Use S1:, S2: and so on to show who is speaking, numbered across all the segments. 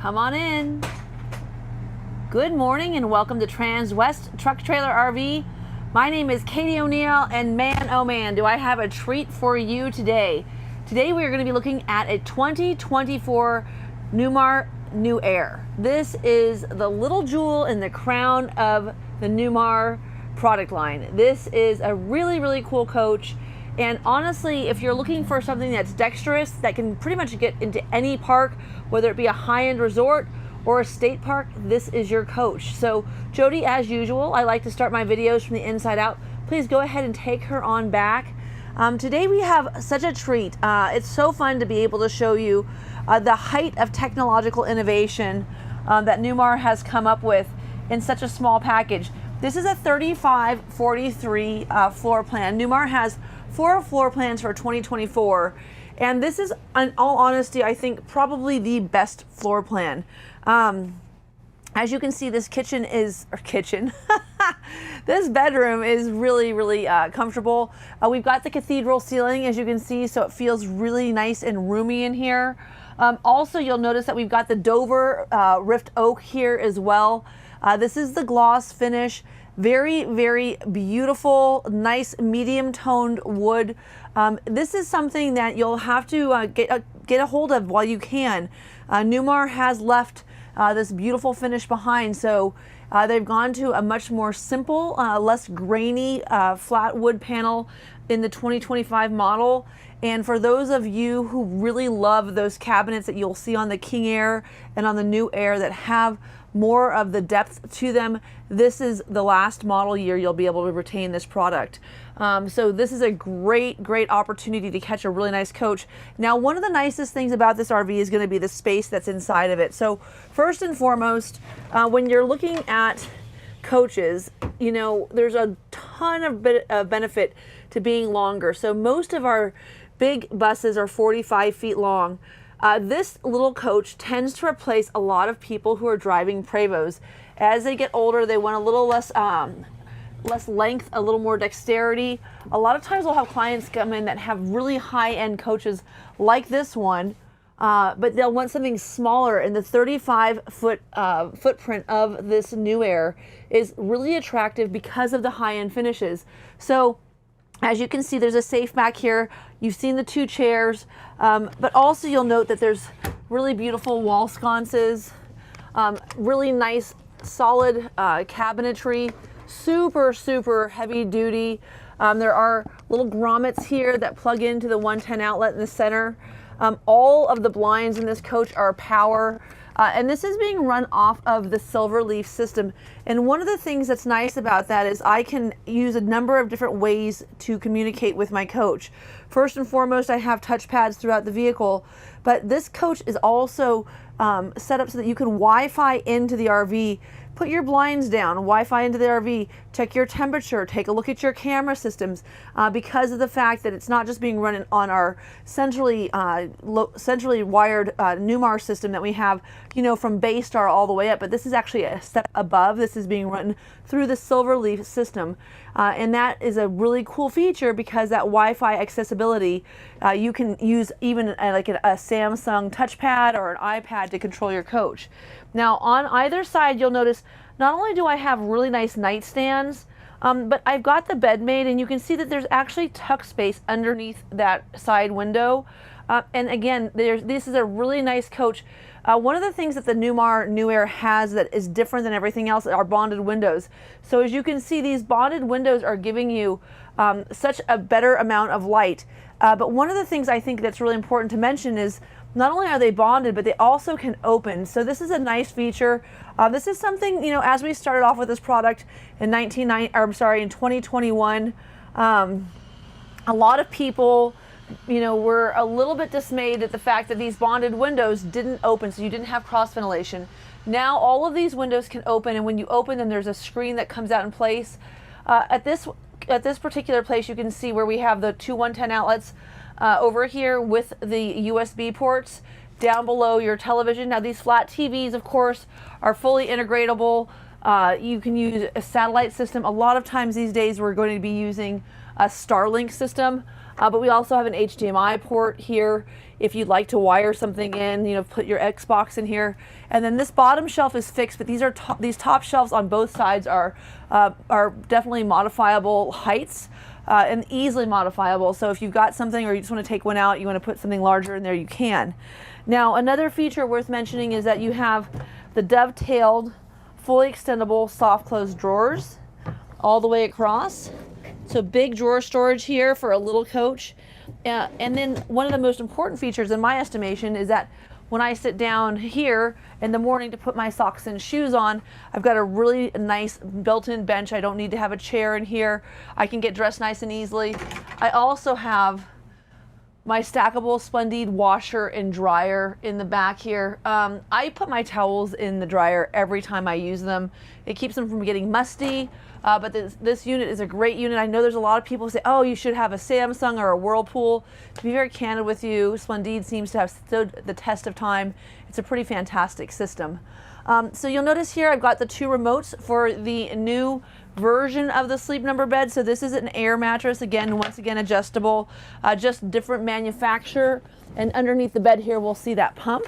S1: Come on in. Good morning and welcome to Transwest Truck Trailer RV. My name is Katie O'Neill, and man, oh man, do I have a treat for you today. Today we are going to be looking at a 2024 Newmar New Aire. This is the little jewel in the crown of the Newmar product line. This is a really, really cool coach. And honestly, if you're looking for something that's dexterous, that can pretty much get into any park, whether it be a high-end resort or a state park, this is your coach. So Jody, as usual, I like to start my videos from the inside out. Please go ahead and take her on back. Today we have such a treat. It's so fun to be able to show you the height of technological innovation that Newmar has come up with in such a small package. This is a 3543 floor plan. Newmar has 4 floor plans for 2024, and this is, in all honesty, I think probably the best floor plan. As you can see, this this bedroom is really, really comfortable. We've got the cathedral ceiling, as you can see, so it feels really nice and roomy in here. Also, you'll notice that we've got the Dover Rift Oak here as well. This is the gloss finish. Very, very beautiful, nice medium toned wood. This is something that you'll have to get a hold of while you can. Newmar has left this beautiful finish behind, so they've gone to a much more simple, less grainy flat wood panel in the 2025 model. And for those of you who really love those cabinets that you'll see on the King Aire and on the New Aire that have more of the depth to them, this is the last model year you'll be able to retain this product. So this is a great, great opportunity to catch a really nice coach. Now, one of the nicest things about this RV is going to be the space that's inside of it. So first and foremost, when you're looking at coaches, you know, there's a ton of benefit to being longer. So most of our big buses are 45 feet long. This little coach tends to replace a lot of people who are driving Prevos. As they get older, they want a little less length, a little more dexterity. A lot of times we'll have clients come in that have really high-end coaches like this one, but they'll want something smaller, and the 35-foot footprint of this New Aire is really attractive because of the high-end finishes. So as you can see, there's a safe back here. You've seen the 2 chairs, but also you'll note that there's really beautiful wall sconces, really nice solid cabinetry, super, super heavy duty. There are little grommets here that plug into the 110 outlet in the center. All of the blinds in this coach are power. And this is being run off of the Silverleaf system. And one of the things that's nice about that is I can use a number of different ways to communicate with my coach. First and foremost, I have touch pads throughout the vehicle, but this coach is also set up so that you can Wi-Fi into the RV. Put your blinds down, Wi-Fi into the RV, check your temperature, take a look at your camera systems, because of the fact that it's not just being run on our centrally wired Newmar system that we have, you know, from Baystar all the way up, but this is actually a step above. This is being run through the Silverleaf system, and that is a really cool feature because that Wi-Fi accessibility, you can use even like a Samsung touchpad or an iPad to control your coach. Now, on either side, you'll notice not only do I have really nice nightstands, but I've got the bed made, and you can see that there's actually tuck space underneath that side window. And again, this is a really nice coach. One of the things that the Newmar New Aire has that is different than everything else are bonded windows. So as you can see, these bonded windows are giving you such a better amount of light. But one of the things I think that's really important to mention is not only are they bonded, but they also can open. So this is a nice feature. This is something, you know, as we started off with this product in 2021, a lot of people, you know, were a little bit dismayed at the fact that these bonded windows didn't open, so you didn't have cross ventilation. Now all of these windows can open, and when you open them, there's a screen that comes out in place. At this particular place, you can see where we have the 2 110 outlets over here with the USB ports down below your television. Now these flat TVs, of course, are fully integratable. You can use a satellite system. A lot of times these days we're going to be using a Starlink system, but we also have an HDMI port here if you'd like to wire something in, you know, put your Xbox in here. And then this bottom shelf is fixed, but these top shelves on both sides are definitely modifiable heights. And easily modifiable. So if you've got something or you just want to take one out, you want to put something larger in there, you can. Now, another feature worth mentioning is that you have the dovetailed, fully extendable, soft close drawers all the way across. So big drawer storage here for a little coach. And then one of the most important features in my estimation is that when I sit down here in the morning to put my socks and shoes on, I've got a really nice built-in bench. I don't need to have a chair in here. I can get dressed nice and easily. I also have my stackable Splendide washer and dryer in the back here. I put my towels in the dryer every time I use them. It keeps them from getting musty, but this unit is a great unit. I know there's a lot of people who say, oh, you should have a Samsung or a Whirlpool. To be very candid with you, Splendide seems to have stood the test of time. It's a pretty fantastic system. So you'll notice here I've got the 2 remotes for the new version of the Sleep Number bed. So this is an air mattress, again, once again adjustable, just different manufacturer. And underneath the bed here we'll see that pump,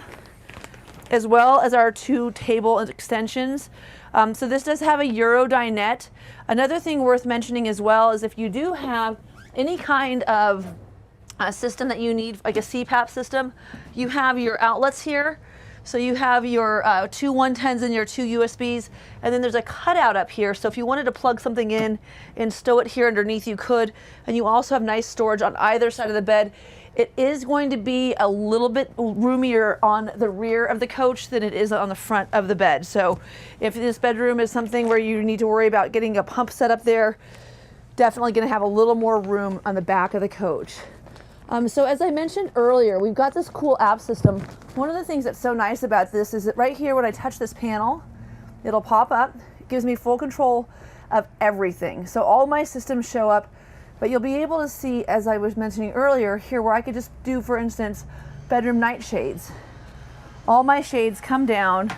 S1: as well as our 2 table extensions. So this does have a Euro dinette. Another thing worth mentioning as well is if you do have any kind of system that you need, like a CPAP system, you have your outlets here. So you have your 2 110s and your 2 USBs, and then there's a cutout up here. So if you wanted to plug something in and stow it here underneath, you could. And you also have nice storage on either side of the bed. It is going to be a little bit roomier on the rear of the coach than it is on the front of the bed. So if this bedroom is something where you need to worry about getting a pump set up there, definitely going to have a little more room on the back of the coach. So as I mentioned earlier, we've got this cool app system. One of the things that's so nice about this is that right here when I touch this panel, it'll pop up. It gives me full control of everything. So all my systems show up, but you'll be able to see, as I was mentioning earlier, here where I could just do, for instance, bedroom night shades. All my shades come down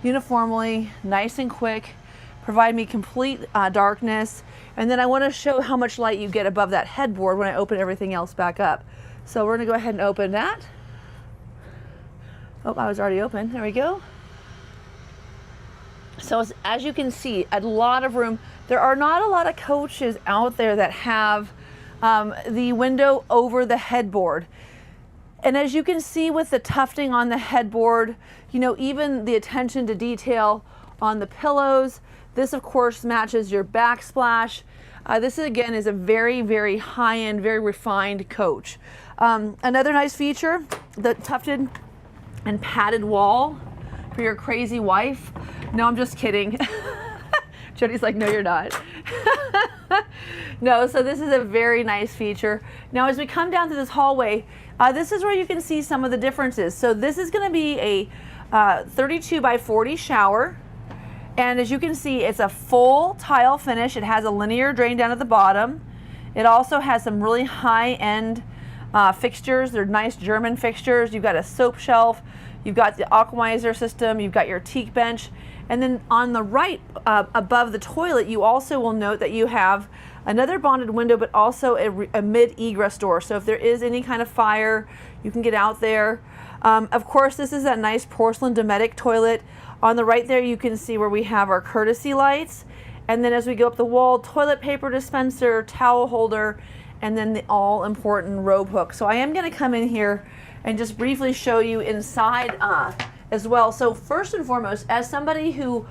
S1: uniformly, nice and quick, provide me complete darkness. And then I want to show how much light you get above that headboard when I open everything else back up. So we're going to go ahead and open that. Oh, I was already open. There we go. So as you can see, a lot of room. There are not a lot of coaches out there that have the window over the headboard. And as you can see with the tufting on the headboard, you know, even the attention to detail on the pillows. This, of course, matches your backsplash. This, again, is a very, very high-end, very refined coach. Another nice feature, the tufted and padded wall for your crazy wife. No, I'm just kidding. Jody's like, no, you're not. No, so this is a very nice feature. Now, as we come down to this hallway, this is where you can see some of the differences. So this is going to be a 32 by 40 shower. And as you can see, it's a full tile finish. It has a linear drain down at the bottom. It also has some really high-end fixtures. They're nice German fixtures. You've got a soap shelf. You've got the aquamizer system. You've got your teak bench. And then on the right, above the toilet, you also will note that you have another bonded window, but also a mid-egress door. So if there is any kind of fire, you can get out there. Of course, this is that nice porcelain Dometic toilet. On the right there, you can see where we have our courtesy lights. And then as we go up the wall, toilet paper dispenser, towel holder, and then the all-important robe hook. So I am going to come in here and just briefly show you inside as well. So first and foremost, as somebody who,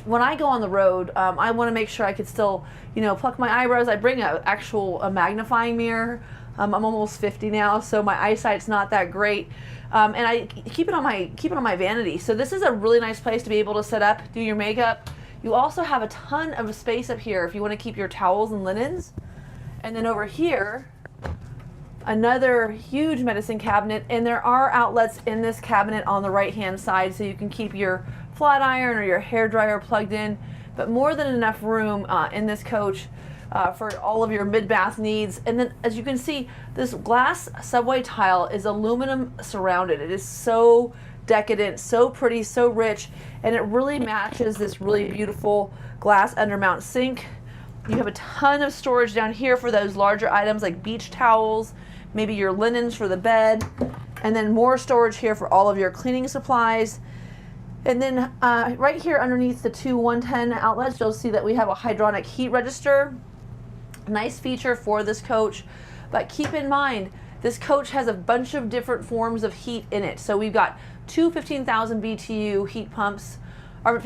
S1: when I go on the road, I want to make sure I could still, you know, pluck my eyebrows. I bring a magnifying mirror. I'm almost 50 now, so my eyesight's not that great. And I keep it on my vanity. So this is a really nice place to be able to set up, do your makeup. You also have a ton of space up here if you want to keep your towels and linens. And then over here, another huge medicine cabinet, and there are outlets in this cabinet on the right hand side, so you can keep your flat iron or your hair dryer plugged in, but more than enough room in this coach for all of your mid-bath needs. And then as you can see, this glass subway tile is aluminum surrounded. It is so decadent, so pretty, so rich, and it really matches this really beautiful glass undermount sink. You have a ton of storage down here for those larger items like beach towels, maybe your linens for the bed, and then more storage here for all of your cleaning supplies. And then right here underneath the two 110 outlets, you'll see that we have a hydronic heat register. Nice feature for this coach, but keep in mind, this coach has a bunch of different forms of heat in it. So we've got two 15,000 BTU heat pumps, two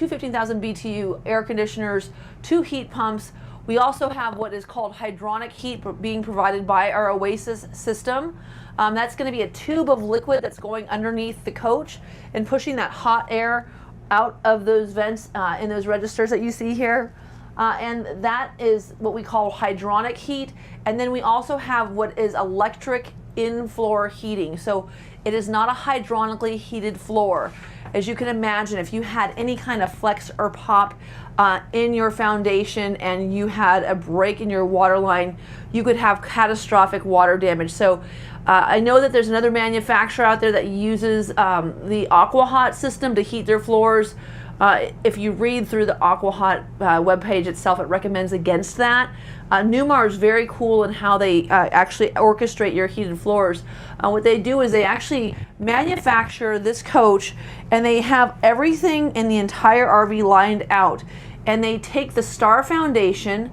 S1: 15,000 BTU air conditioners, two heat pumps. We also have what is called hydronic heat being provided by our Oasis system. That's going to be a tube of liquid that's going underneath the coach and pushing that hot air out of those vents in those registers that you see here. And that is what we call hydronic heat. And then we also have what is electric in-floor heating. So it is not a hydronically heated floor. As you can imagine, if you had any kind of flex or pop in your foundation and you had a break in your water line, you could have catastrophic water damage. So I know that there's another manufacturer out there that uses the AquaHot system to heat their floors. If you read through the AquaHot webpage itself, it recommends against that. Newmar is very cool in how they actually orchestrate your heated floors. What they do is they actually manufacture this coach and they have everything in the entire RV lined out. And they take the Star foundation,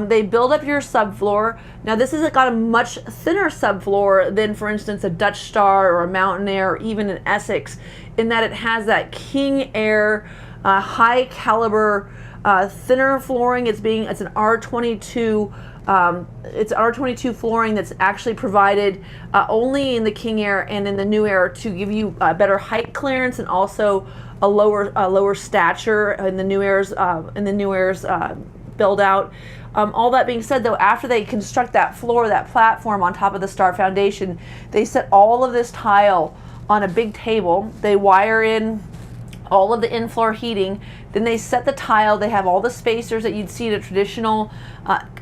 S1: they build up your subfloor. Now this has got a much thinner subfloor than, for instance, a Dutch Star or a Mountain Air or even an Essex, in that it has that King Air high caliber thinner flooring. It's an R22. It's R22 flooring that's actually provided only in the King Air and in the New Aire to give you better height clearance and also a lower stature in the New Aire's build out. All that being said, though, after they construct that floor, that platform on top of the Star foundation, they set all of this tile on a big table. They wire in all of the in-floor heating. Then they set the tile. They have all the spacers that you'd see in a traditional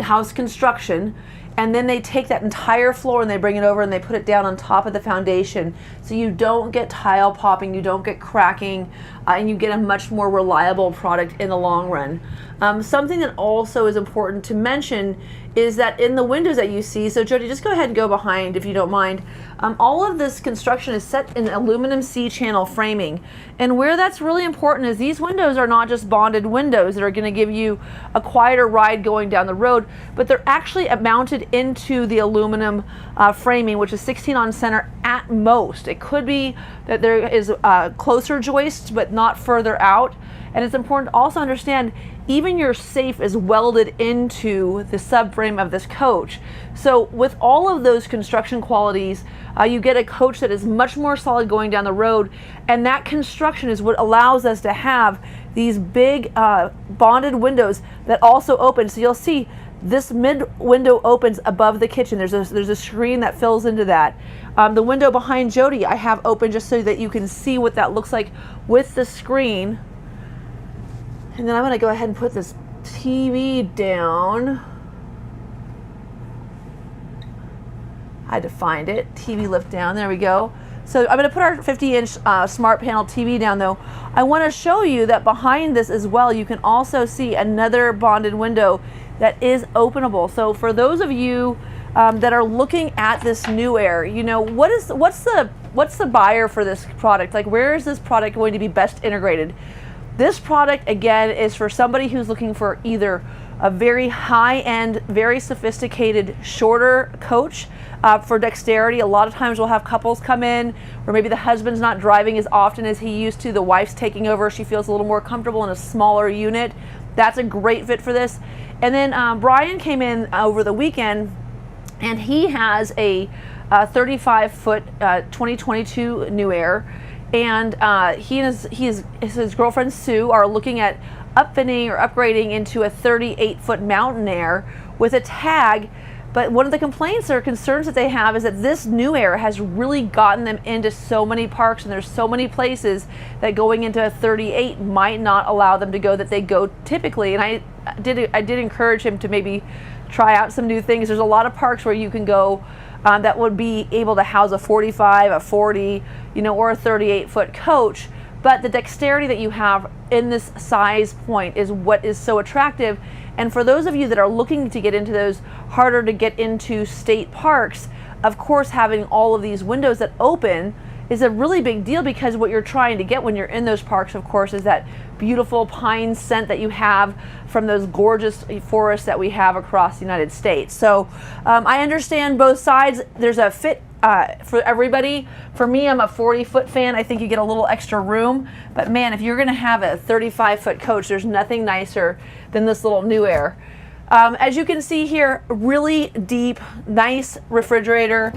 S1: house construction. And then they take that entire floor and they bring it over and they put it down on top of the foundation. So you don't get tile popping, you don't get cracking, and you get a much more reliable product in the long run. Something that also is important to mention is that in the windows that you see, so Jody, just go ahead and go behind if you don't mind. All of this construction is set in aluminum C-channel framing. And where that's really important is these windows are not just bonded windows that are going to give you a quieter ride going down the road, but they're actually mounted into the aluminum framing, which is 16 on center at most. It could be that there is closer joists, but not further out. And it's important to also understand even your safe is welded into the subframe of this coach. So with all of those construction qualities, you get a coach that is much more solid going down the road, and that construction is what allows us to have these big bonded windows that also open. So you'll see this mid window opens above the kitchen. There's a screen that fills into that. The window behind Jody I have open just so that you can see what that looks like with the screen. And then I'm going to go ahead and put this TV down. I had to find it. TV lift down. There we go. So I'm going to put our 50-inch smart panel TV down, though. I want to show you that behind this as well, you can also see another bonded window that is openable. So for those of you that are looking at this New Aire, you know, what's the buyer for this product? Like, where is this product going to be best integrated? This product, again, is for somebody who's looking for either a very high-end, very sophisticated, shorter coach for dexterity. A lot of times we'll have couples come in where maybe the husband's not driving as often as he used to. The wife's taking over. She feels a little more comfortable in a smaller unit. That's a great fit for this. And then Brian came in over the weekend, and he has a 35-foot 2022 New Aire. And he and his girlfriend Sue are looking at upfitting or upgrading into a 38-foot Mountain Aire with a tag. But one of the complaints or concerns that they have is that this New Aire has really gotten them into so many parks, and there's so many places that going into a 38 might not allow them to go that they go typically. And I did encourage him to maybe try out some new things. There's a lot of parks where you can go that would be able to house a 45, a 40, you know, or a 38-foot coach. But the dexterity that you have in this size point is what is so attractive. And for those of you that are looking to get into those harder to get into state parks, of course, having all of these windows that open is a really big deal, because what you're trying to get when you're in those parks, of course, is that beautiful pine scent that you have from those gorgeous forests that we have across the United States. So I understand both sides. There's a fit for everybody. For me, I'm a 40-foot fan. I think you get a little extra room. But man, if you're gonna have a 35-foot coach, there's nothing nicer than this little New Aire. As you can see here, really deep, nice refrigerator,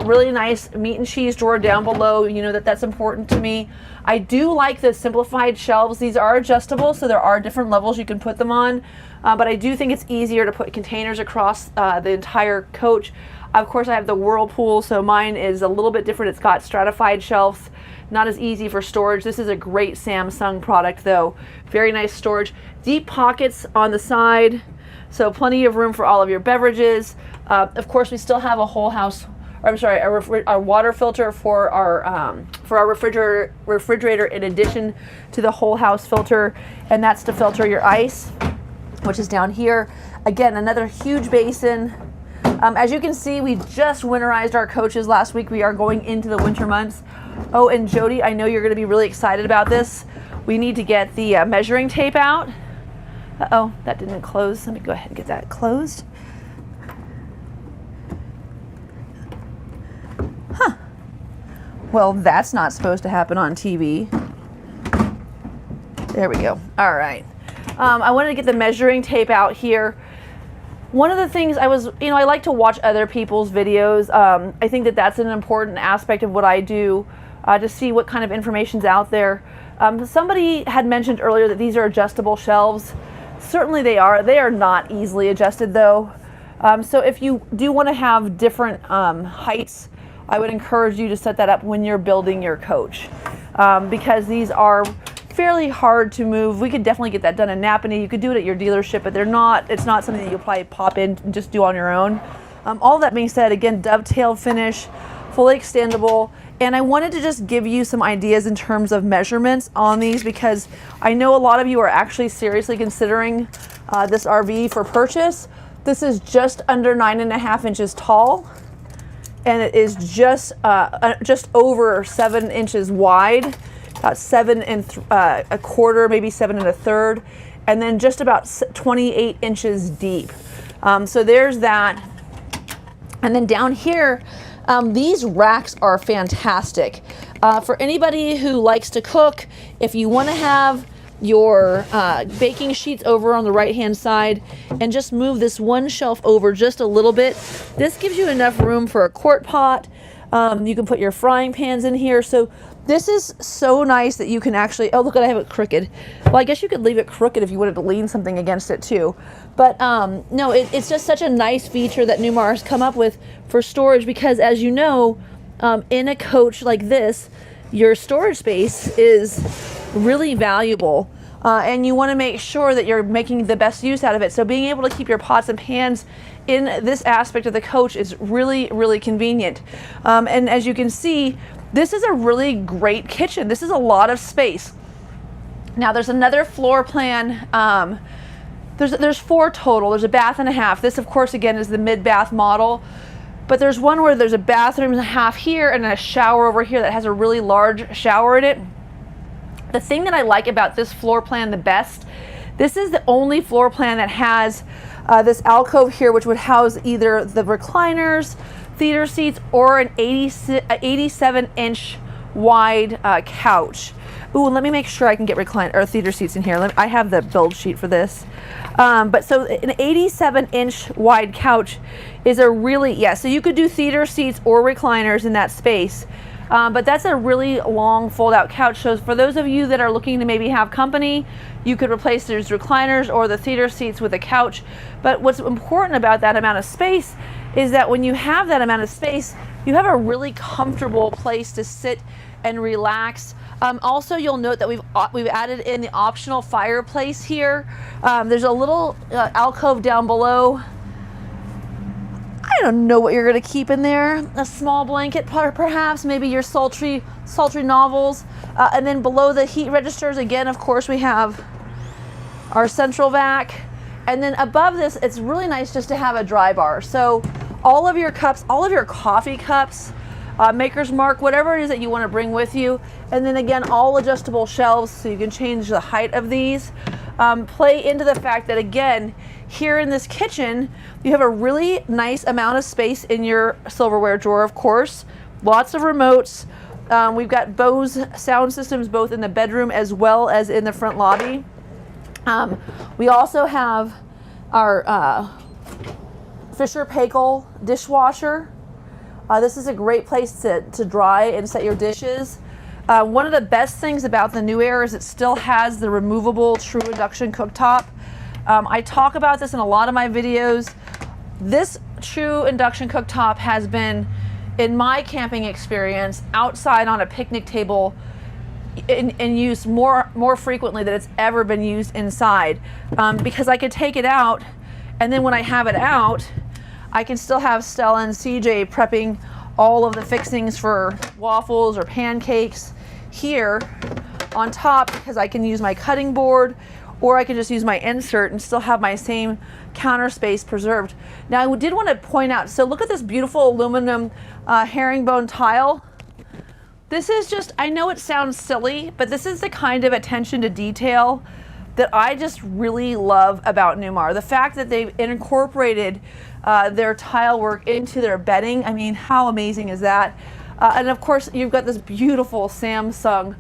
S1: really nice meat and cheese drawer down below. You know that's important to me. I do like the simplified shelves. These are adjustable, so there are different levels you can put them on, but I do think it's easier to put containers across the entire coach. Of course, I have the Whirlpool, so mine is a little bit different. It's got stratified shelves, not as easy for storage. This is a great Samsung product though. Very nice storage. Deep pockets on the side. So plenty of room for all of your beverages. Of course, we still have a whole house, or I'm sorry, our water filter for our refrigerator in addition to the whole house filter, and that's to filter your ice, which is down here. Again, another huge basin. As you can see, we just winterized our coaches last week. We are going into the winter months. Oh, and Jody, I know you're going to be really excited about this. We need to get the measuring tape out. Uh-oh, that didn't close. Let me go ahead and get that closed. Huh. Well, that's not supposed to happen on TV. There we go. All right. I wanted to get the measuring tape out here. One of the things I like to watch other people's videos. I think that that's an important aspect of what I do, to see what kind of information's out there. Somebody had mentioned earlier that these are adjustable shelves. Certainly they are. They are not easily adjusted though. So if you do want to have different heights, I would encourage you to set that up when you're building your coach, because these are fairly hard to move. We could definitely get that done in Napanee. You could do it at your dealership, but it's not something that you'll probably pop in and just do on your own. All that being said, again, dovetail finish, fully extendable. And I wanted to just give you some ideas in terms of measurements on these, because I know a lot of you are actually seriously considering this RV for purchase. This is just under 9.5 inches tall, and it is just over 7 inches wide, about 7 1/4, maybe 7 1/3, and then just about 28 inches deep. So there's that. And then down here, these racks are fantastic. For anybody who likes to cook, if you want to have your baking sheets over on the right hand side and just move this one shelf over just a little bit, this gives you enough room for a quart pot. You can put your frying pans in here. So this is so nice that you can actually, oh look, I have it crooked. Well, I guess you could leave it crooked if you wanted to lean something against it too. But no, it's just such a nice feature that Newmar has come up with for storage, because as you know, in a coach like this, your storage space is really valuable. And you want to make sure that you're making the best use out of it. So being able to keep your pots and pans in this aspect of the coach is really, really convenient. And as you can see, this is a really great kitchen. This is a lot of space. Now there's another floor plan. There's 4 total. There's a bath and a half. This, of course, again, is the mid-bath model. But there's one where there's a bathroom and a half here and a shower over here that has a really large shower in it. The thing that I like about this floor plan the best, this is the only floor plan that has this alcove here, which would house either the recliners, theater seats, or an 87-inch wide couch. Ooh, let me make sure I can get recliner or theater seats in here. I have the build sheet for this. But so an 87-inch wide couch is a really, so you could do theater seats or recliners in that space. But that's a really long fold-out couch. So for those of you that are looking to maybe have company, you could replace those recliners or the theater seats with a couch. But what's important about that amount of space is that when you have that amount of space, you have a really comfortable place to sit and relax. Also, you'll note that we've added in the optional fireplace here. There's a little alcove down below. I don't know what you're gonna keep in there. A small blanket, perhaps, maybe your sultry novels. And then below the heat registers, again, of course, we have our central vac. And then above this, it's really nice just to have a dry bar. So all of your cups, all of your coffee cups, Maker's Mark, whatever it is that you want to bring with you. And then again, all adjustable shelves, so you can change the height of these. Play into the fact that, again, here in this kitchen, you have a really nice amount of space in your silverware drawer, of course. Lots of remotes. We've got Bose sound systems both in the bedroom as well as in the front lobby. We also have our Fisher Paykel dishwasher. This is a great place to dry and set your dishes. One of the best things about the New Aire is it still has the removable true induction cooktop. I talk about this in a lot of my videos. This true induction cooktop has been, in my camping experience, outside on a picnic table in use more frequently than it's ever been used inside, because I could take it out, and then when I have it out, I can still have Stella and CJ prepping all of the fixings for waffles or pancakes here on top, because I can use my cutting board, or I can just use my insert and still have my same counter space preserved. Now, I did want to point out, so look at this beautiful aluminum herringbone tile. This is just, I know it sounds silly, but this is the kind of attention to detail that I just really love about Newmar. The fact that they've incorporated their tile work into their bedding, I mean, how amazing is that? And of course, you've got this beautiful Samsung,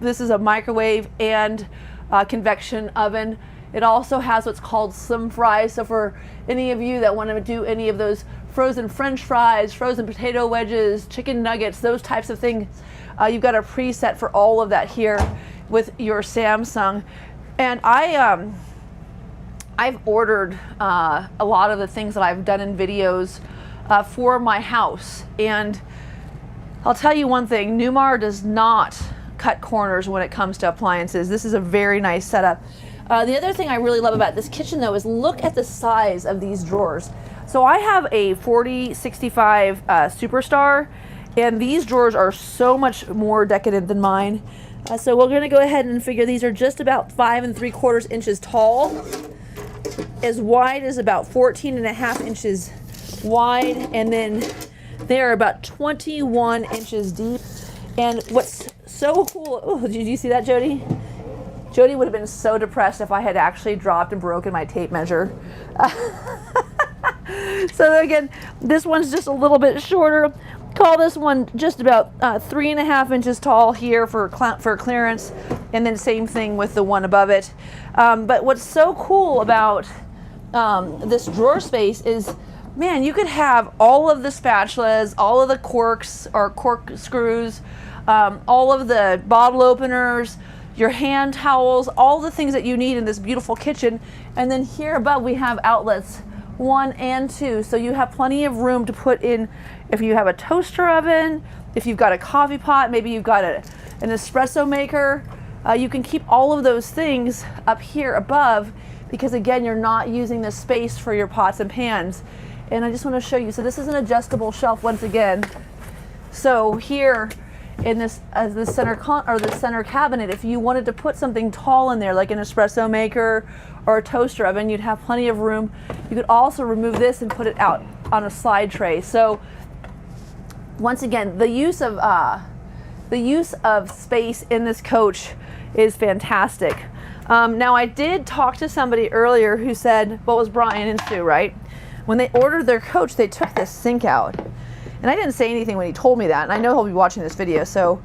S1: this is a microwave and convection oven. It also has what's called slim fries. So for any of you that want to do any of those frozen French fries, frozen potato wedges, chicken nuggets, those types of things, you've got a preset for all of that here with your Samsung. And I've ordered a lot of the things that I've done in videos for my house. And I'll tell you one thing, Newmar does not cut corners when it comes to appliances. This is a very nice setup. The other thing I really love about this kitchen, though, is look at the size of these drawers. So I have a 4065 Superstar, and these drawers are so much more decadent than mine. So we're going to go ahead and figure these are just about 5 3/4 inches tall, as wide as about 14.5 inches wide, and then they're about 21 inches deep. And what's so cool, oh, did you see that, Jody? Jody would have been so depressed if I had actually dropped and broken my tape measure. So again, this one's just a little bit shorter. Call this one just about 3.5 inches tall here for clearance, and then same thing with the one above it. But what's so cool about this drawer space is, man, you could have all of the spatulas, all of the corks or corkscrews, all of the bottle openers, your hand towels, all the things that you need in this beautiful kitchen. And then here above we have outlets 1 and 2, so you have plenty of room to put in if you have a toaster oven, if you've got a coffee pot, maybe you've got an espresso maker. You can keep all of those things up here above, because again, you're not using the space for your pots and pans. And I just want to show you, so this is an adjustable shelf once again. So here in this the center cabinet, if you wanted to put something tall in there like an espresso maker or a toaster oven, you'd have plenty of room. You could also remove this and put it out on a slide tray. So once again, the use of space in this coach is fantastic. Now, I did talk to somebody earlier who said, well, it was Brian and Sue, right? When they ordered their coach, they took this sink out. And I didn't say anything when he told me that, and I know he'll be watching this video, so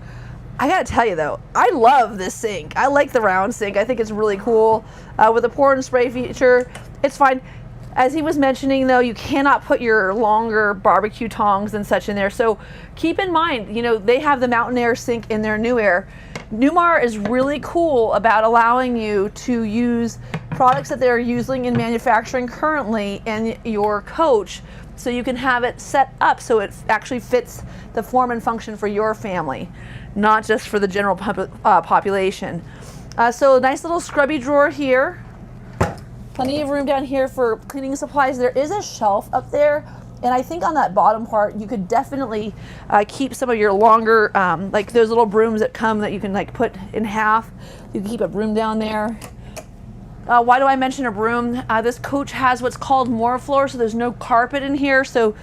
S1: I gotta tell you though, I love this sink. I like the round sink. I think it's really cool. With the pour and spray feature, it's fine. As he was mentioning though, you cannot put your longer barbecue tongs and such in there. So keep in mind, you know, they have the Mountain Air sink in their New Aire. Newmar is really cool about allowing you to use products that they're using in manufacturing currently in your coach, so you can have it set up so it actually fits the form and function for your family, not just for the general population. So nice little scrubby drawer here. Plenty of room down here for cleaning supplies. There is a shelf up there, and I think on that bottom part you could definitely keep some of your longer, like those little brooms that come that you can like put in half. You can keep a broom down there. Why do I mention a broom? This coach has what's called moor floor, so there's no carpet in here, so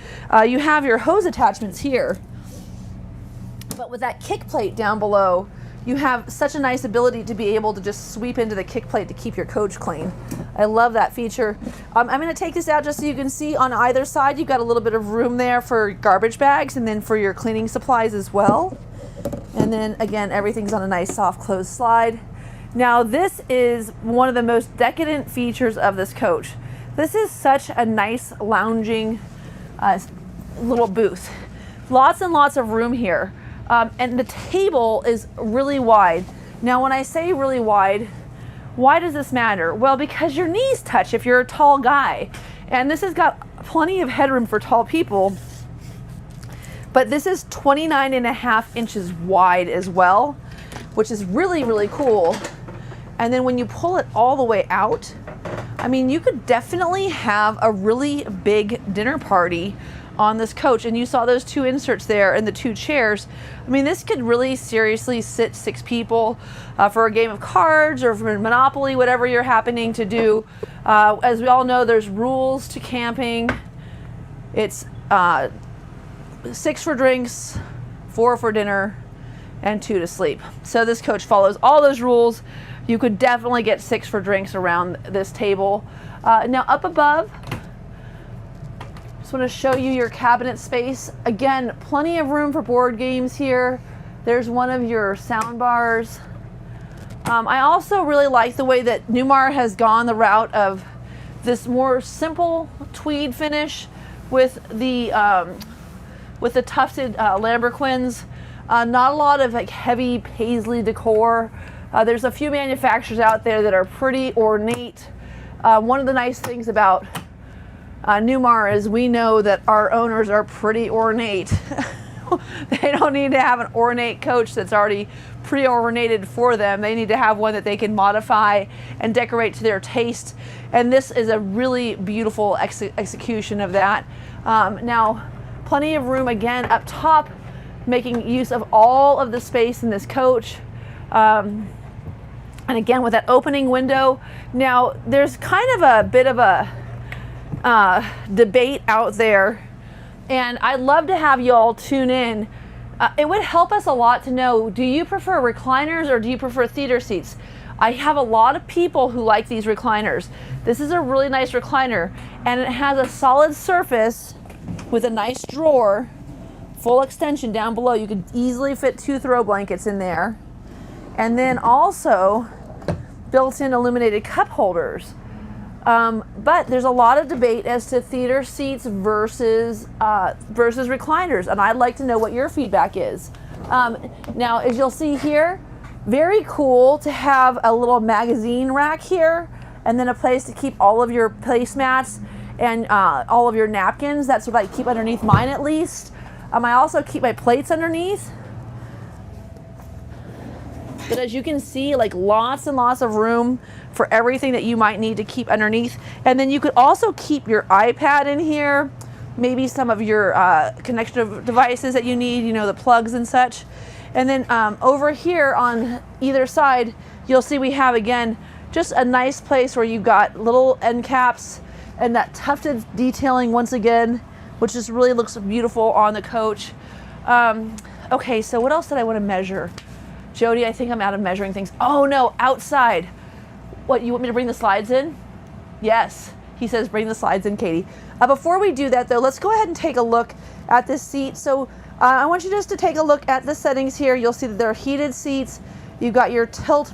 S1: you have your hose attachments here. But with that kick plate down below, you have such a nice ability to be able to just sweep into the kick plate to keep your coach clean. I love that feature. I'm going to take this out just so you can see on either side you've got a little bit of room there for garbage bags and then for your cleaning supplies as well. And then again, everything's on a nice soft closed slide. Now this is one of the most decadent features of this coach. This is such a nice lounging little booth. Lots and lots of room here. And the table is really wide. Now when I say really wide, why does this matter? Well, because your knees touch if you're a tall guy. And this has got plenty of headroom for tall people. But this is 29.5 inches wide as well, which is really, really cool. And then when you pull it all the way out, I mean, you could definitely have a really big dinner party on this coach. And you saw those two inserts there and the two chairs. I mean, this could really seriously sit 6 people for a game of cards or for Monopoly, whatever you're happening to do. As we all know, there's rules to camping. It's 6 for drinks, 4 for dinner, and 2 to sleep. So this coach follows all those rules. You could definitely get 6 for drinks around this table. Now up above, just want to show you your cabinet space. Again, plenty of room for board games here. There's one of your sound bars. I also really like the way that Newmar has gone the route of this more simple tweed finish with the tufted lambrequins. Not a lot of like heavy paisley decor. There's a few manufacturers out there that are pretty ornate. One of the nice things about Newmar is we know that our owners are pretty ornate. They don't need to have an ornate coach that's already pre-ornated for them. They need to have one that they can modify and decorate to their taste. And this is a really beautiful execution of that. Now, plenty of room again up top, making use of all of the space in this coach. And again, with that opening window. Now, there's kind of a bit of a debate out there, and I'd love to have you all tune in. It would help us a lot to know, do you prefer recliners or do you prefer theater seats? I have a lot of people who like these recliners. This is a really nice recliner, and it has a solid surface with a nice drawer, full extension down below. You could easily fit 2 throw blankets in there. And then also built-in illuminated cup holders. But there's a lot of debate as to theater seats versus recliners, and I'd like to know what your feedback is. Now, as you'll see here, very cool to have a little magazine rack here, and then a place to keep all of your placemats and all of your napkins. That's what I keep underneath mine, at least. I also keep my plates underneath. But as you can see, like lots and lots of room for everything that you might need to keep underneath. And then you could also keep your iPad in here, maybe some of your connection devices that you need, you know, the plugs and such. And then over here on either side, you'll see we have, again, just a nice place where you've got little end caps and that tufted detailing once again, which just really looks beautiful on the coach. Okay, so what else did I want to measure? Jody, I think I'm out of measuring things. Oh no, outside. What, you want me to bring the slides in? Yes, he says bring the slides in, Katie. Before we do that though, let's go ahead and take a look at this seat. So I want you just to take a look at the settings here. You'll see that they're heated seats. You've got your tilt.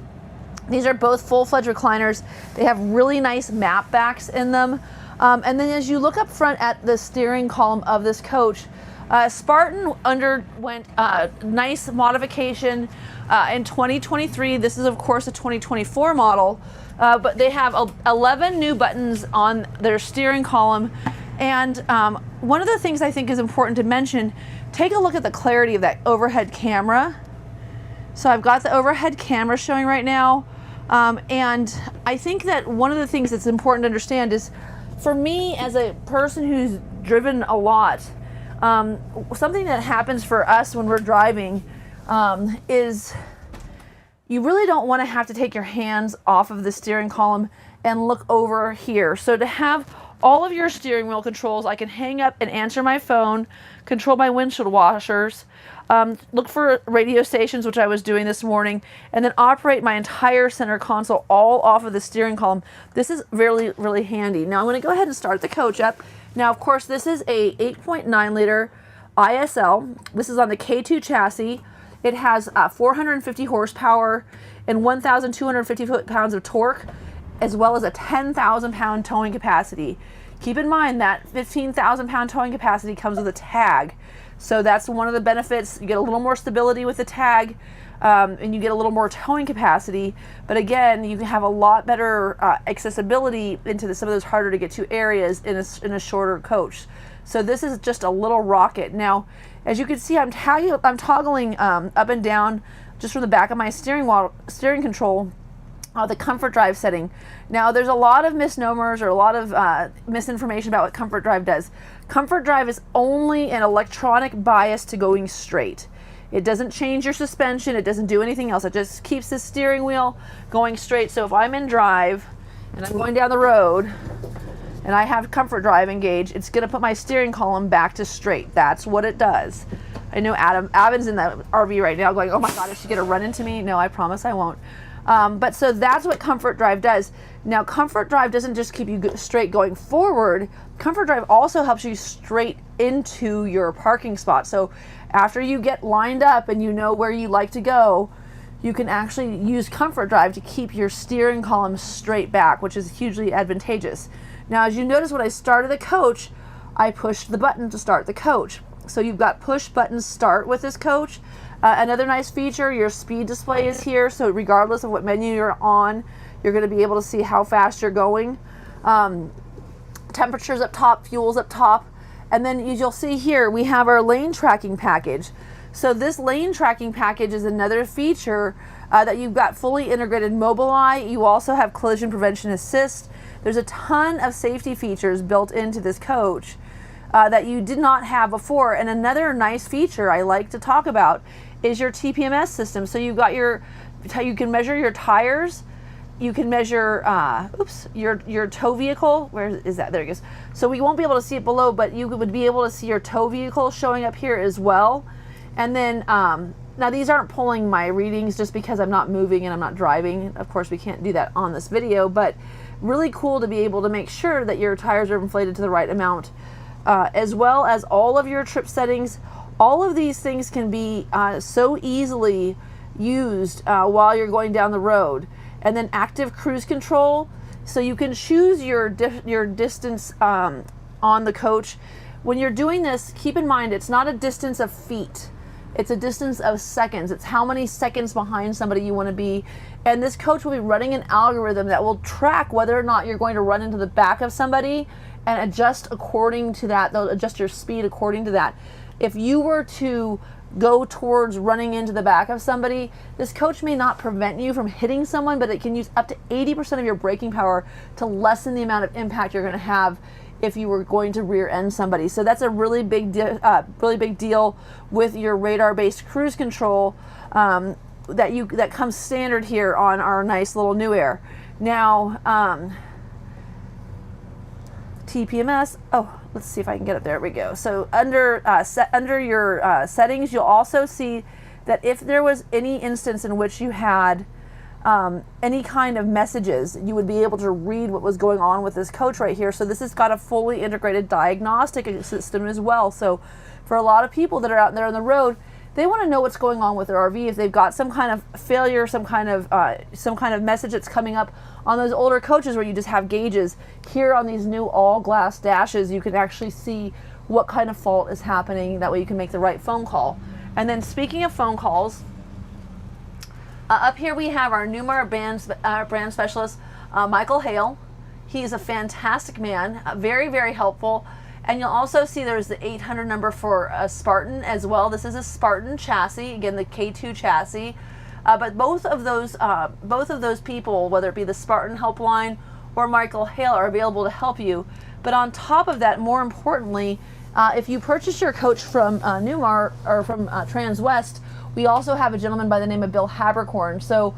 S1: These are both full-fledged recliners. They have really nice map backs in them. And then as you look up front at the steering column of this coach, Spartin underwent a nice modification in 2023. This is, of course, a 2024 model, but they have 11 new buttons on their steering column. And one of the things I think is important to mention, take a look at the clarity of that overhead camera. So I've got the overhead camera showing right now. And I think that one of the things that's important to understand is, for me as a person who's driven a lot, something that happens for us when we're driving is you really don't want to have to take your hands off of the steering column and look over here. So to have all of your steering wheel controls, I can hang up and answer my phone, control my windshield washers, look for radio stations, which I was doing this morning, and then operate my entire center console all off of the steering column. This is really, really handy. Now I'm going to go ahead and start the coach up. Now, of course, this is a 8.9 liter ISL. This is on the K2 chassis. It has 450 horsepower and 1,250 foot-pounds of torque, as well as a 10,000 pound towing capacity. Keep in mind that 15,000 pound towing capacity comes with a tag. So that's one of the benefits. You get a little more stability with the tag, and you get a little more towing capacity. But again, you can have a lot better accessibility into some of those harder to get to areas in a shorter coach. So this is just a little rocket. Now, as you can see, I'm toggling up and down just from the back of my steering control, the comfort drive setting. Now, there's a lot of misnomers or a lot of misinformation about what comfort drive does. Comfort drive is only an electronic bias to going straight. It doesn't change your suspension. It doesn't do anything else. It just keeps the steering wheel going straight. So if I'm in drive and I'm going down the road and I have comfort drive engaged, it's going to put my steering column back to straight. That's what it does. I know Adam's in the RV right now going, oh my God, is she going to run into me? No, I promise I won't. But so that's what comfort drive does. Now, comfort drive doesn't just keep you straight going forward. Comfort drive also helps you straight into your parking spot. So after you get lined up and you know where you like to go, you can actually use comfort drive to keep your steering column straight back, which is hugely advantageous. Now, as you notice, when I started the coach, I pushed the button to start the coach. So you've got push button start with this coach. Another nice feature, your speed display is here, so regardless of what menu you're on, you're going to be able to see how fast you're going. Temperatures up top, fuel's up top, and then as you'll see here, we have our lane tracking package. So this lane tracking package is another feature that you've got fully integrated Mobileye. You also have collision prevention assist. There's a ton of safety features built into this coach that you did not have before. And another nice feature I like to talk about is your TPMS system. So you've got you can measure your tires, you can measure your tow vehicle. Where is that? There it goes. So we won't be able to see it below, but you would be able to see your tow vehicle showing up here as well. And then now these aren't pulling my readings just because I'm not moving and I'm not driving. Of course, we can't do that on this video, but really cool to be able to make sure that your tires are inflated to the right amount, as well as all of your trip settings. All of these things can be so easily used while you're going down the road. And then active cruise control, so you can choose your distance on the coach. When you're doing this, keep in mind it's not a distance of feet. It's a distance of seconds. It's how many seconds behind somebody you want to be. And this coach will be running an algorithm that will track whether or not you're going to run into the back of somebody and adjust according to that. They'll adjust your speed according to that. If you were to go towards running into the back of somebody, this coach may not prevent you from hitting someone, but it can use up to 80% of your braking power to lessen the amount of impact you're going to have if you were going to rear end somebody. So that's a really big deal with your radar-based cruise control that comes standard here on our nice little New Aire. Now, TPMS. Oh, let's see if I can get it. There we go. So under your settings, you'll also see that if there was any instance in which you had any kind of messages, you would be able to read what was going on with this coach right here. So this has got a fully integrated diagnostic system as well. So for a lot of people that are out there on the road, they want to know what's going on with their RV. If they've got some kind of failure, some kind of message that's coming up on those older coaches where you just have gauges, here on these new all glass dashes, you can actually see what kind of fault is happening. That way you can make the right phone call. And then speaking of phone calls, up here we have our Newmar brand specialist, Michael Hale. He's a fantastic man, very, very helpful. And you'll also see there's the 800 number for a Spartin as well. This is a Spartin chassis, again, the K2 chassis. But both of those people, whether it be the Spartin helpline or Michael Hale, are available to help you. But on top of that, more importantly, if you purchase your coach from Newmar or from Transwest, we also have a gentleman by the name of Bill Habercorn. So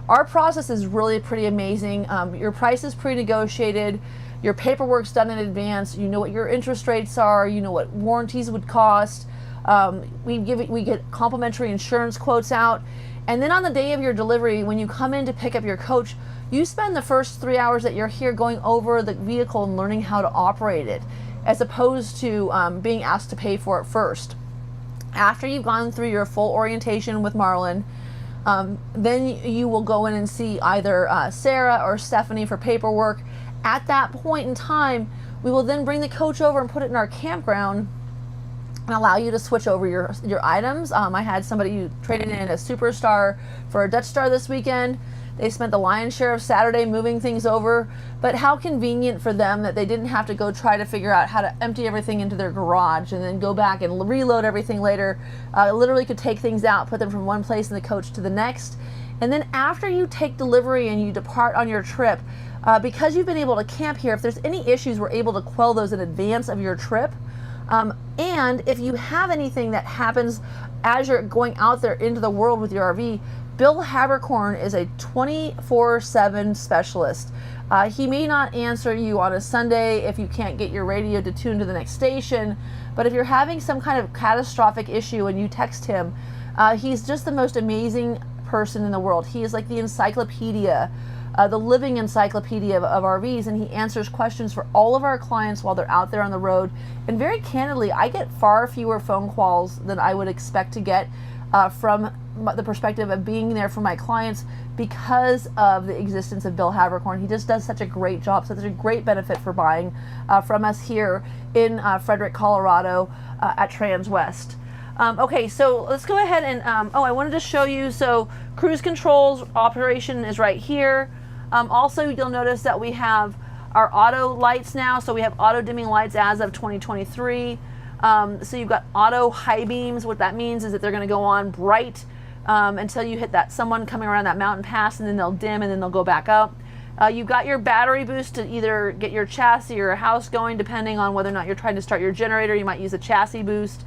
S1: our process is really pretty amazing. Your price is pre-negotiated. Your paperwork's done in advance. You know what your interest rates are. You know what warranties would cost. We get complimentary insurance quotes out. And then on the day of your delivery, when you come in to pick up your coach, you spend the first 3 hours that you're here going over the vehicle and learning how to operate it, as opposed to being asked to pay for it first. After you've gone through your full orientation with Marlon, then you will go in and see either Sarah or Stephanie for paperwork. At that point in time, we will then bring the coach over and put it in our campground and allow you to switch over your items. I had somebody who traded in a Superstar for a Dutch Star this weekend. They spent the lion's share of Saturday moving things over, but how convenient for them that they didn't have to go try to figure out how to empty everything into their garage and then go back and reload everything later. Literally could take things out, put them from one place in the coach to the next. And then after you take delivery and you depart on your trip, because you've been able to camp here, if there's any issues, we're able to quell those in advance of your trip. And if you have anything that happens as you're going out there into the world with your RV, Bill Habercorn is a 24/7 specialist. He may not answer you on a Sunday if you can't get your radio to tune to the next station, but if you're having some kind of catastrophic issue and you text him, he's just the most amazing person in the world. He is like the encyclopedia, the living encyclopedia of RVs, and he answers questions for all of our clients while they're out there on the road. And very candidly, I get far fewer phone calls than I would expect to get from the perspective of being there for my clients because of the existence of Bill Habercorn. He just does such a great job, such a great benefit for buying from us here in Frederick, Colorado at Transwest. Okay, so let's go ahead and, I wanted to show you, so cruise controls operation is right here. Also, you'll notice that we have our auto lights now, so we have auto dimming lights as of 2023. So you've got auto high beams. What that means is that they're going to go on bright until you hit that someone coming around that mountain pass, and then they'll dim and then they'll go back up. You've got your battery boost to either get your chassis or your house going, depending on whether or not you're trying to start your generator. You might use the chassis boost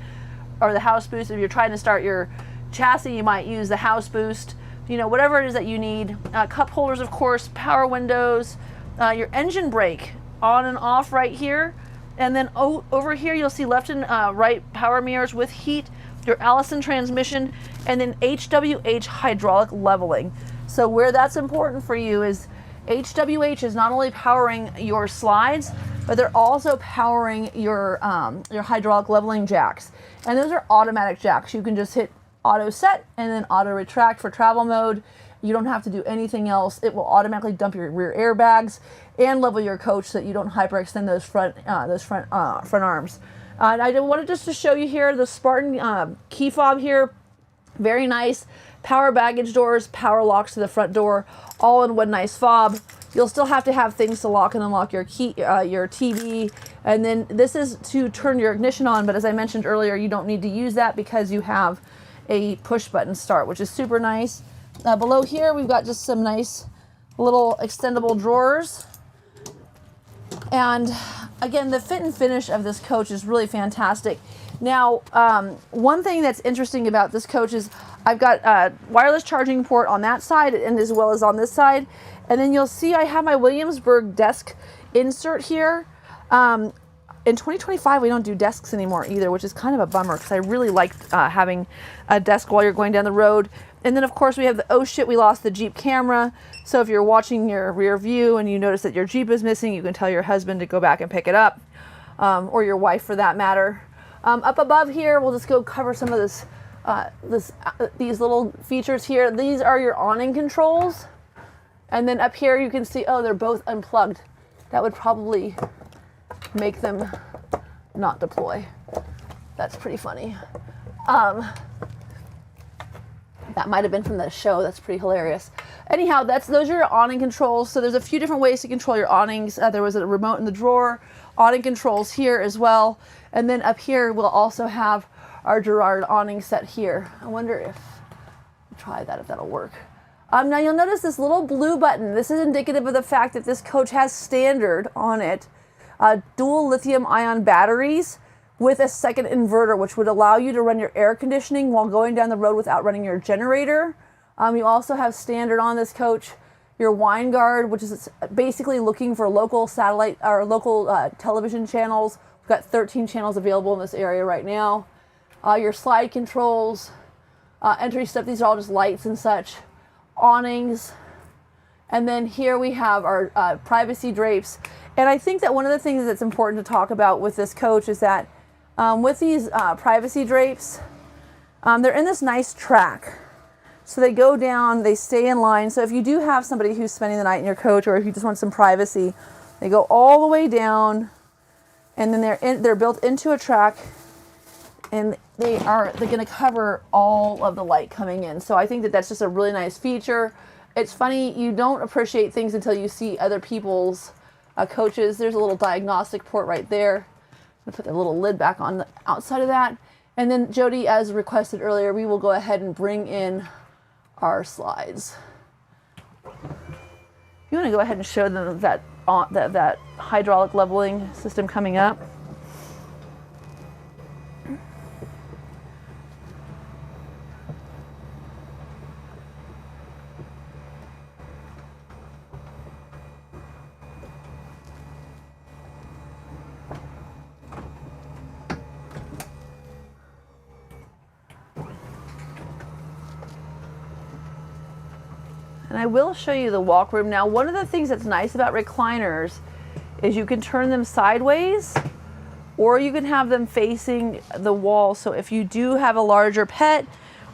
S1: or the house boost. If you're trying to start your chassis, you might use the house boost. You know, whatever it is that you need. Cup holders, of course, power windows, your engine brake on and off right here. And then over here, you'll see left and right power mirrors with heat, your Allison transmission, and then HWH hydraulic leveling. So where that's important for you is HWH is not only powering your slides, but they're also powering your hydraulic leveling jacks. And those are automatic jacks. You can just hit auto set and then auto retract for travel mode. You don't have to do anything else. It will automatically dump your rear airbags and level your coach so that you don't hyperextend those front arms. And I wanted just to show you here the Spartin key fob here. Very nice. Power baggage doors, power locks to the front door, all in one nice fob. You'll still have to have things to lock and unlock your key, your TV, and then this is to turn your ignition on, but as I mentioned earlier, you don't need to use that because you have a push button start, which is super nice. Below here, we've got just some nice little extendable drawers. And again, the fit and finish of this coach is really fantastic. Now, one thing that's interesting about this coach is I've got a wireless charging port on that side and as well as on this side. And then you'll see I have my Williamsburg desk insert here. In 2025, we don't do desks anymore either, which is kind of a bummer because I really like having a desk while you're going down the road. And then, of course, we have the, oh shit, we lost the Jeep camera. So if you're watching your rear view and you notice that your Jeep is missing, you can tell your husband to go back and pick it up, or your wife for that matter. Up above here, we'll just go cover some of these little features here. These are your awning controls. And then up here you can see, oh, they're both unplugged. That would probably make them not deploy. That's pretty funny. That might have been from the show. That's pretty hilarious. Anyhow, those are your awning controls. So there's a few different ways to control your awnings. There was a remote in the drawer, awning controls here as well. And then up here, we'll also have our Girard awning set here. I wonder if try that if that'll work. Now you'll notice this little blue button. This is indicative of the fact that this coach has standard on it dual lithium ion batteries with a second inverter, which would allow you to run your air conditioning while going down the road without running your generator. You also have standard on this coach your wine guard, which is basically looking for local satellite or local television channels. We've got 13 channels available in this area right now. Your slide controls, entry stuff, these are all just lights and such. Awnings. And then here we have our privacy drapes. And I think that one of the things that's important to talk about with this coach is that with these privacy drapes, they're in this nice track. So they go down, they stay in line. So if you do have somebody who's spending the night in your coach, or if you just want some privacy, they go all the way down, and then they're built into a track, and they're going to cover all of the light coming in. So I think that that's just a really nice feature. It's funny, you don't appreciate things until you see other people's coaches. There's a little diagnostic port right there. I'm gonna put the little lid back on the outside of that. And then Jody, as requested earlier, we will go ahead and bring in our slides. You want to go ahead and show them that hydraulic leveling system coming up? And I will show you the walk room. Now, one of the things that's nice about recliners is you can turn them sideways, or you can have them facing the wall. So if you do have a larger pet,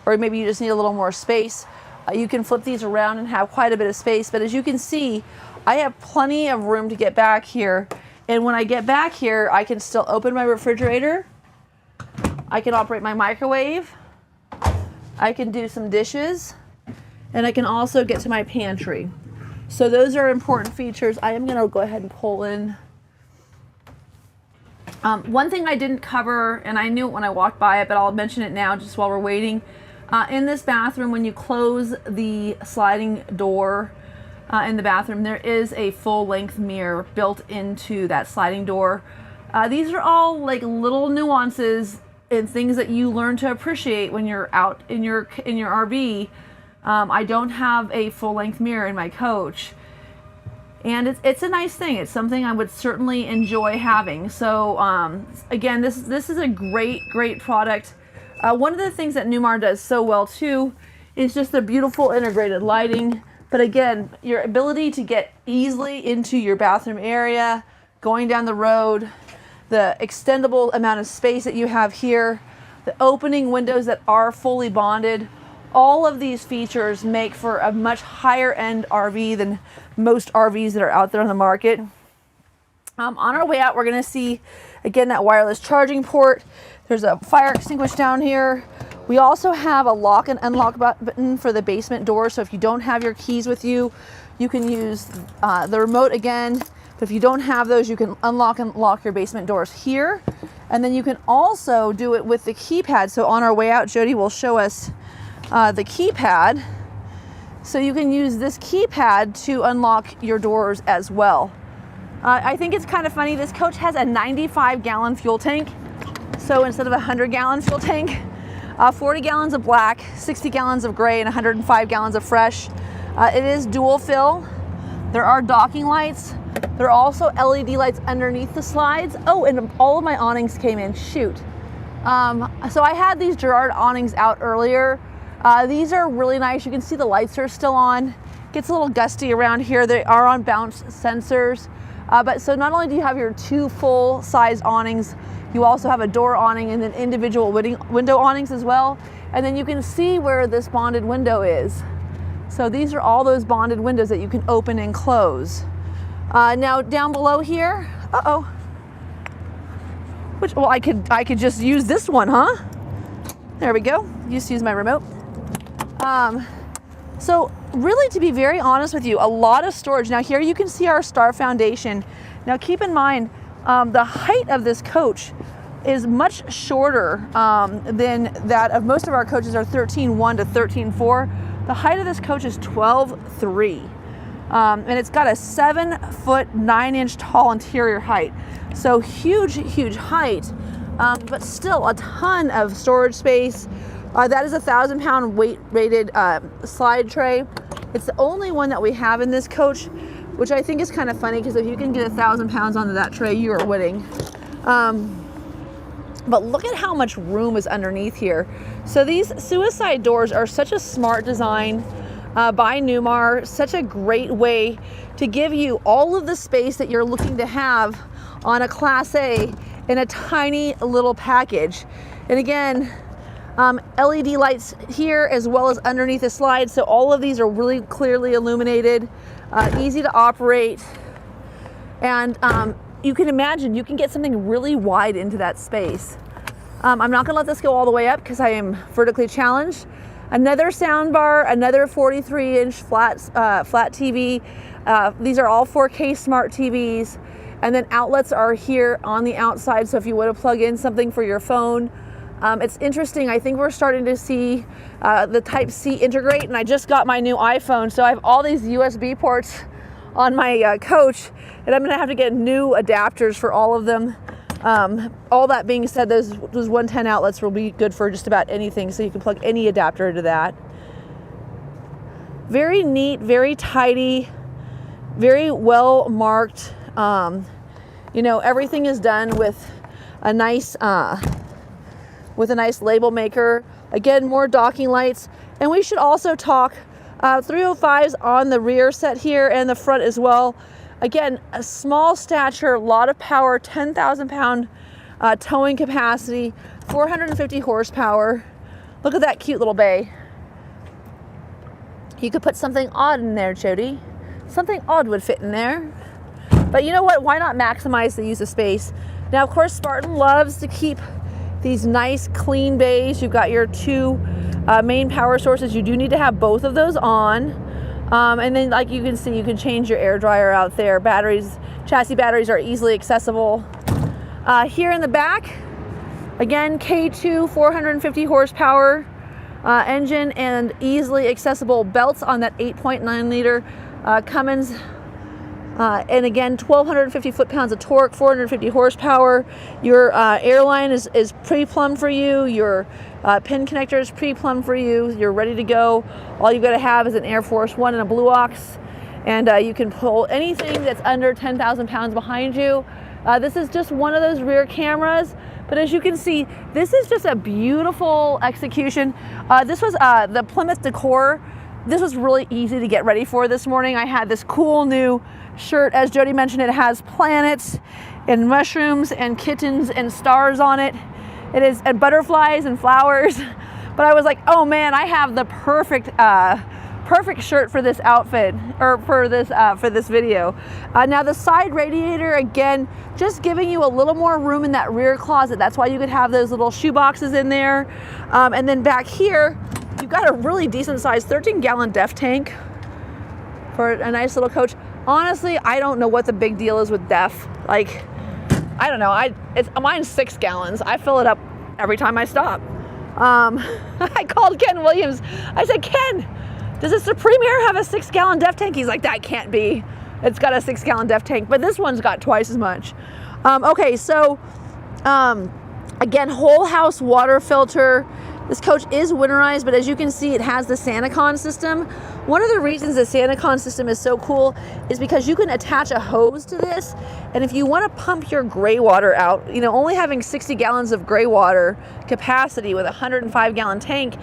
S1: or maybe you just need a little more space, you can flip these around and have quite a bit of space. But as you can see, I have plenty of room to get back here. And when I get back here, I can still open my refrigerator. I can operate my microwave. I can do some dishes. And I can also get to my pantry. So those are important features. I am gonna go ahead and pull in. One thing I didn't cover, and I knew it when I walked by it, but I'll mention it now just while we're waiting. In this bathroom, when you close the sliding door in the bathroom, there is a full-length mirror built into that sliding door. These are all like little nuances and things that you learn to appreciate when you're out in your RV. I don't have a full-length mirror in my coach, and it's a nice thing. It's something I would certainly enjoy having. So again, this is a great product. One of the things that Newmar does so well too is just the beautiful integrated lighting. But again, your ability to get easily into your bathroom area, going down the road, the extendable amount of space that you have here, the opening windows that are fully bonded. All of these features make for a much higher end RV than most RVs that are out there on the market. On our way out, we're gonna see, again, that wireless charging port. There's a fire extinguisher down here. We also have a lock and unlock button for the basement door. So if you don't have your keys with you, you can use the remote again. But if you don't have those, you can unlock and lock your basement doors here. And then you can also do it with the keypad. So on our way out, Jody will show us the keypad. So you can use this keypad to unlock your doors as well. I think it's kind of funny. This coach has a 95-gallon fuel tank. So instead of a 100-gallon fuel tank, 40 gallons of black, 60 gallons of gray, and 105 gallons of fresh. It is dual fill. There are docking lights. There are also LED lights underneath the slides. Oh, and all of my awnings came in, shoot. So I had these Girard awnings out earlier. These are really nice. You can see the lights are still on. Gets a little gusty around here. They are on bounce sensors. But so not only do you have your two full size awnings, you also have a door awning and then individual window awnings as well. And then you can see where this bonded window is. So these are all those bonded windows that you can open and close. Now down below here, well, I could just use this one, huh? There we go. Just use my remote. So really, to be very honest with you, a lot of storage. Now here you can see our star foundation. Now keep in mind, the height of this coach is much shorter than that of most of our coaches are 13.1 to 13.4. The height of this coach is 12.3. And it's got a 7-foot 9-inch tall interior height. So huge, huge height, but still a ton of storage space. That is a 1,000-pound weight rated slide tray. It's the only one that we have in this coach, which I think is kind of funny because if you can get 1,000 pounds onto that tray, you are winning. But look at how much room is underneath here. So these suicide doors are such a smart design by Newmar, such a great way to give you all of the space that you're looking to have on a Class A in a tiny little package. And again, LED lights here as well as underneath the slide. So all of these are really clearly illuminated, easy to operate. And you can imagine you can get something really wide into that space. I'm not gonna let this go all the way up because I am vertically challenged. Another sound bar, another 43-inch flat TV. These are all 4K smart TVs. And then outlets are here on the outside. So if you want to plug in something for your phone, it's interesting. I think we're starting to see the Type-C integrate, and I just got my new iPhone. So I have all these USB ports on my coach, and I'm gonna have to get new adapters for all of them. All that being said, those 110 outlets will be good for just about anything, so you can plug any adapter into that. Very neat, very tidy, very well marked. You know, everything is done with a nice label maker. Again, more docking lights, and we should also talk 305s on the rear set here and the front as well. Again, a small stature, a lot of power, 10,000 pound towing capacity, 450 horsepower. Look at that cute little bay. You could put something odd in there, Jody. Something odd would fit in there. But you know what? Why not maximize the use of space? Now, of course, Spartin loves to keep these nice, clean bays. You've got your two main power sources. You do need to have both of those on. And then, like you can see, you can change your air dryer out there. Batteries, chassis batteries are easily accessible. Here in the back, again, K2 450 horsepower engine and easily accessible belts on that 8.9 liter Cummins. And again, 1,250 foot-pounds of torque, 450 horsepower. Your airline is pre-plumbed for you. Your pin connector is pre-plumbed for you. You're ready to go. All you've got to have is an Air Force One and a Blue Ox. And you can pull anything that's under 10,000 pounds behind you. This is just one of those rear cameras. But as you can see, this is just a beautiful execution. This was the Plymouth Decore. This was really easy to get ready for this morning. I had this cool new shirt. As Jody mentioned, it has planets and mushrooms and kittens and stars on it. It is, and butterflies and flowers. But I was like, oh man, I have the perfect shirt for this outfit, or for this video. Now the side radiator, again, just giving you a little more room in that rear closet. That's why you could have those little shoe boxes in there. And then back here, you've got a really decent sized 13-gallon DEF tank for a nice little coach. Honestly, I don't know what the big deal is with DEF. Like, I don't know. Mine's 6 gallons. I fill it up every time I stop. I called Ken Williams. I said, Ken, does the Supreme Air have a 6-gallon DEF tank? He's like, that can't be. It's got a 6-gallon DEF tank, but this one's got twice as much. Okay, so again, whole house water filter. This coach is winterized, but as you can see, it has the SaniCon system. One of the reasons the SaniCon system is so cool is because you can attach a hose to this, and if you want to pump your gray water out, you know, only having 60 gallons of gray water capacity with a 105-gallon tank,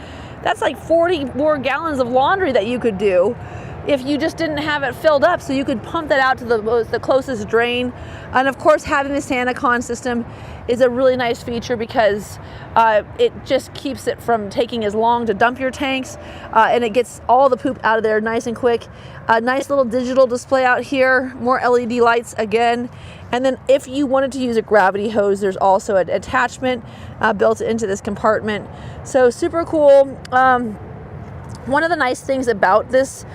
S1: that's like 40 more gallons of laundry that you could do if you just didn't have it filled up. So you could pump that out to the closest drain. And of course, having the SaniCon system is a really nice feature because it just keeps it from taking as long to dump your tanks, and it gets all the poop out of there nice and quick. A nice little digital display out here, more LED lights again. And then if you wanted to use a gravity hose, there's also an attachment built into this compartment. So super cool. One of the nice things about this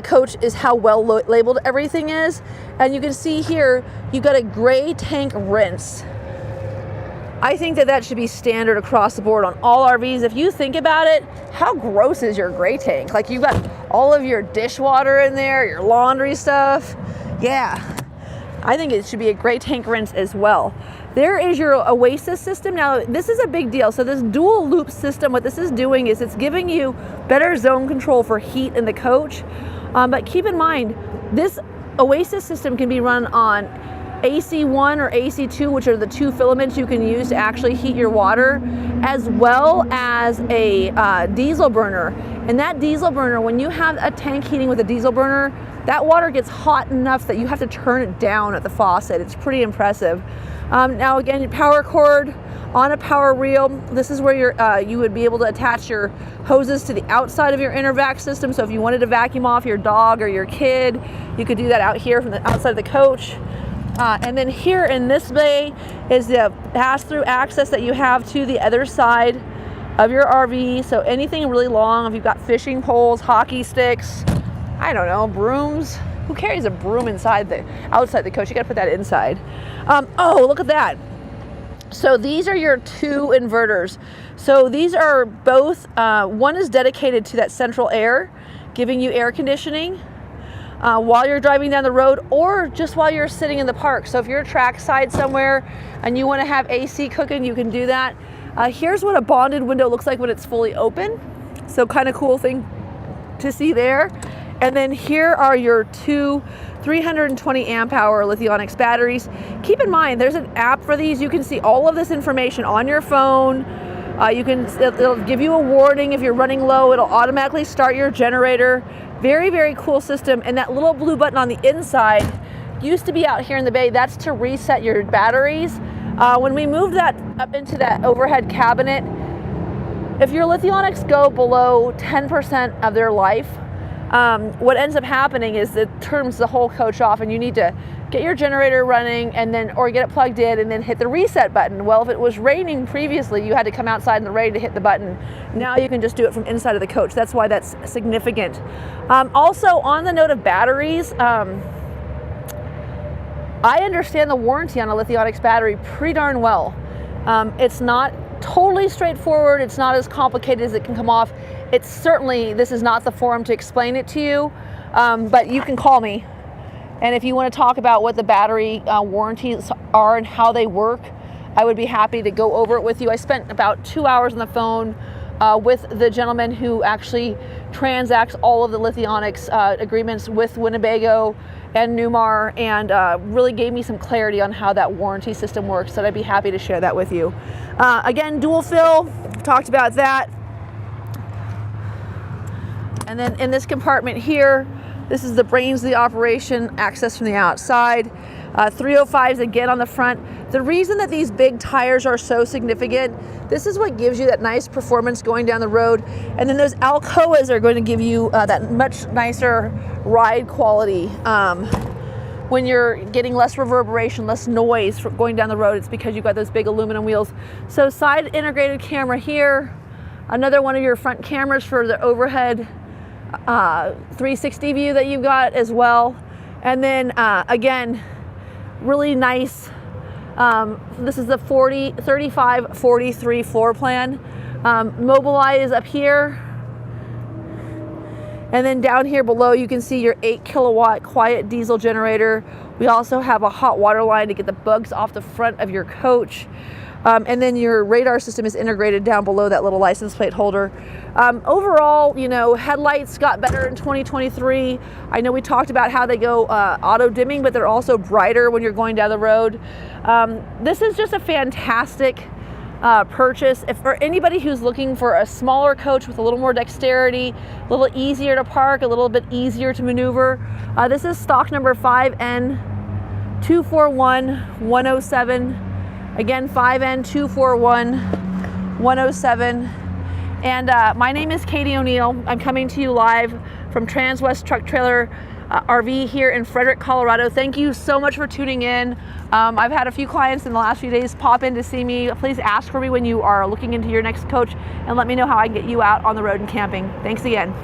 S1: coach is how well labeled everything is. And you can see here, you've got a gray tank rinse. I think that that should be standard across the board on all RVs. If you think about it, how gross is your gray tank? Like, you've got all of your dishwater in there, your laundry stuff. Yeah, I think it should be a gray tank rinse as well. There is your Oasis system. Now, this is a big deal. So this dual loop system, what this is doing is it's giving you better zone control for heat in the coach. But keep in mind, this Oasis system can be run on AC1 or AC2, which are the two filaments you can use to actually heat your water, as well as a diesel burner. And that diesel burner, when you have a tank heating with a diesel burner, that water gets hot enough that you have to turn it down at the faucet. It's pretty impressive. Now again, your power cord on a power reel. This is where you would be able to attach your hoses to the outside of your inner vac system. So if you wanted to vacuum off your dog or your kid, you could do that out here from the outside of the coach. And then here in this bay is the pass-through access that you have to the other side of your RV. So anything really long, if you've got fishing poles, hockey sticks, I don't know, brooms. Who carries a broom outside the coach? You gotta put that inside. Oh, look at that. So these are your two inverters. So these are both, one is dedicated to that central air, giving you air conditioning while you're driving down the road, or just while you're sitting in the park. So if you're trackside somewhere and you want to have AC cooking, you can do that. Here's what a bonded window looks like when it's fully open. So kind of cool thing to see there. And then here are your two 320 amp hour Lithionics batteries. Keep in mind, there's an app for these. You can see all of this information on your phone. It'll give you a warning if you're running low. It'll automatically start your generator. Very, very cool system. And that little blue button on the inside used to be out here in the bay. That's to reset your batteries. When we moved that up into that overhead cabinet, if your Lithionics go below 10% of their life, what ends up happening is it turns the whole coach off, and you need to get your generator running or get it plugged in and then hit the reset button. Well, if it was raining previously, you had to come outside in the rain to hit the button. Now you can just do it from inside of the coach. That's why that's significant. Also, on the note of batteries, I understand the warranty on a Lithionics battery pretty darn well. It's not totally straightforward. It's not as complicated as it can come off. It's certainly, this is not the forum to explain it to you, but you can call me. And if you want to talk about what the battery warranties are and how they work, I would be happy to go over it with you. I spent about 2 hours on the phone with the gentleman who actually transacts all of the Lithionics agreements with Winnebago and Newmar, and really gave me some clarity on how that warranty system works, so I'd be happy to share that with you. Again, dual fill, talked about that. And then in this compartment here, this is the brains of the operation, access from the outside. 305s again on the front. The reason that these big tires are so significant, this is what gives you that nice performance going down the road. And then those Alcoas are going to give you that much nicer ride quality. When you're getting less reverberation, less noise for going down the road, it's because you've got those big aluminum wheels. So side integrated camera here, another one of your front cameras for the overhead 360 view that you've got as well. And then again, really nice, this is the 35-43 floor plan. Mobileye is up here. And then down here below, you can see your 8 kilowatt quiet diesel generator. We also have a hot water line to get the bugs off the front of your coach. And then your radar system is integrated down below that little license plate holder. Overall, you know, headlights got better in 2023. I know we talked about how they go auto dimming, but they're also brighter when you're going down the road. This is just a fantastic purchase. If for anybody who's looking for a smaller coach with a little more dexterity, a little easier to park, a little bit easier to maneuver, this is stock number 5N241107. Again, 5N241107. And my name is Katie O'Neill. I'm coming to you live from Transwest Truck Trailer RV here in Frederick, Colorado. Thank you so much for tuning in. I've had a few clients in the last few days pop in to see me. Please ask for me when you are looking into your next coach, and let me know how I can get you out on the road and camping. Thanks again.